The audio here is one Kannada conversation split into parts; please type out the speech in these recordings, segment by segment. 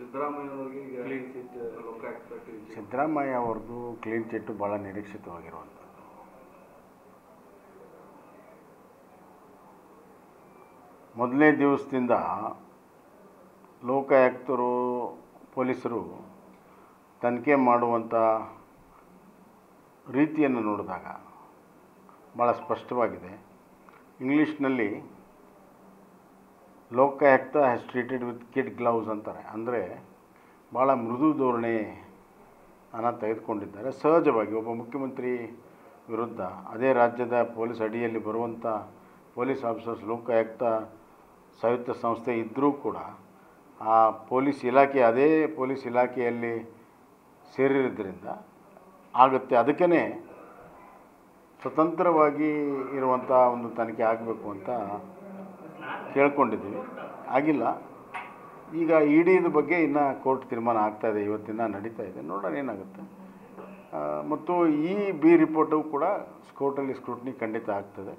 ಸಿದ್ದರಾಮಯ್ಯ ಕ್ಲೀನ್ ಚಿಟ್ ಲೋಕಾಯುಕ್ತ ಸಿದ್ದರಾಮಯ್ಯ ಅವ್ರದ್ದು ಕ್ಲೀನ್ ಚಿಟ್ಟು ಭಾಳ ನಿರೀಕ್ಷಿತವಾಗಿರುವಂಥದ್ದು. ಮೊದಲನೇ ದಿವಸದಿಂದ ಲೋಕಾಯುಕ್ತರು ಪೊಲೀಸರು ತನಿಖೆ ಮಾಡುವಂಥ ರೀತಿಯನ್ನು ನೋಡಿದಾಗ ಭಾಳ ಸ್ಪಷ್ಟವಾಗಿದೆ. ಇಂಗ್ಲೀಷ್ನಲ್ಲಿ Lokayukta has treated with kid gloves ಅಂತಾರೆ. ಅಂದರೆ ಭಾಳ ಮೃದು ಧೋರಣೆ ತೆಗೆದುಕೊಂಡಿದ್ದಾರೆ. ಸಹಜವಾಗಿ ಒಬ್ಬ ಮುಖ್ಯಮಂತ್ರಿ ವಿರುದ್ಧ ಅದೇ ರಾಜ್ಯದ ಪೊಲೀಸ್ ಅಡಿಯಲ್ಲಿ ಬರುವಂಥ ಪೊಲೀಸ್ ಆಫೀಸರ್ಸ್ ಲೋಕಾಯುಕ್ತ ಸಂಯುಕ್ತ ಸಂಸ್ಥೆ ಇದ್ದರೂ ಕೂಡ ಆ ಪೊಲೀಸ್ ಇಲಾಖೆ ಅದೇ ಪೊಲೀಸ್ ಇಲಾಖೆಯಲ್ಲಿ ಸೇರಿರೋದ್ರಿಂದ ಆಗುತ್ತೆ. ಅದಕ್ಕೇ ಸ್ವತಂತ್ರವಾಗಿ ಇರುವಂಥ ಒಂದು ತನಿಖೆ ಆಗಬೇಕು ಅಂತ ಕೇಳ್ಕೊಂಡಿದ್ದೀವಿ. ಆಗಿಲ್ಲ. ಈಗ ಇಡಿದ ಬಗ್ಗೆ ಇನ್ನು ಕೋರ್ಟ್ ತೀರ್ಮಾನ ಆಗ್ತಾಯಿದೆ, ಇವತ್ತಿನ ನಡೀತಾ ಇದೆ, ನೋಡೋಣ ಏನಾಗುತ್ತೆ. ಮತ್ತು ಈ ಬಿ ರಿಪೋರ್ಟು ಕೂಡ ಕೋರ್ಟಲ್ಲಿ ಸ್ಕ್ರೂಟ್ನಿ ಖಂಡಿತ ಆಗ್ತದೆ.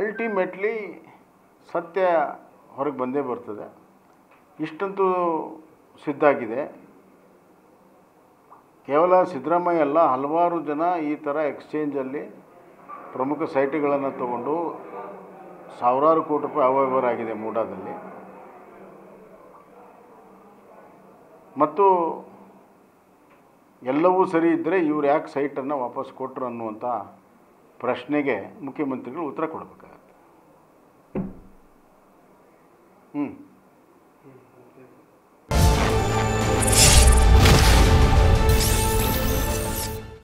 ಅಲ್ಟಿಮೇಟ್ಲಿ ಸತ್ಯ ಹೊರಗೆ ಬಂದೇ ಬರ್ತದೆ. ಇಷ್ಟಂತೂ ಸಿದ್ಧ ಆಗಿದೆ. ಕೇವಲ ಸಿದ್ದರಾಮಯ್ಯ ಅಲ್ಲ, ಹಲವಾರು ಜನ ಈ ಥರ ಎಕ್ಸ್ಚೇಂಜಲ್ಲಿ ಪ್ರಮುಖ ಸೈಟ್ಗಳನ್ನು ತಗೊಂಡು ಸಾವಿರಾರು ಕೋಟಿ ರೂಪಾಯಿ ಅವ್ಯವಹಾರ ಆಗಿದೆ ಮೂಡಾದಲ್ಲಿ. ಮತ್ತು ಎಲ್ಲವೂ ಸರಿ ಇದ್ದರೆ ಇವ್ರು ಯಾಕೆ ಸೈಟನ್ನು ವಾಪಸ್ ಕೊಟ್ಟರು ಅನ್ನುವಂಥ ಪ್ರಶ್ನೆಗೆ ಮುಖ್ಯಮಂತ್ರಿಗಳು ಉತ್ತರ ಕೊಡಬೇಕಾಗತ್ತೆ.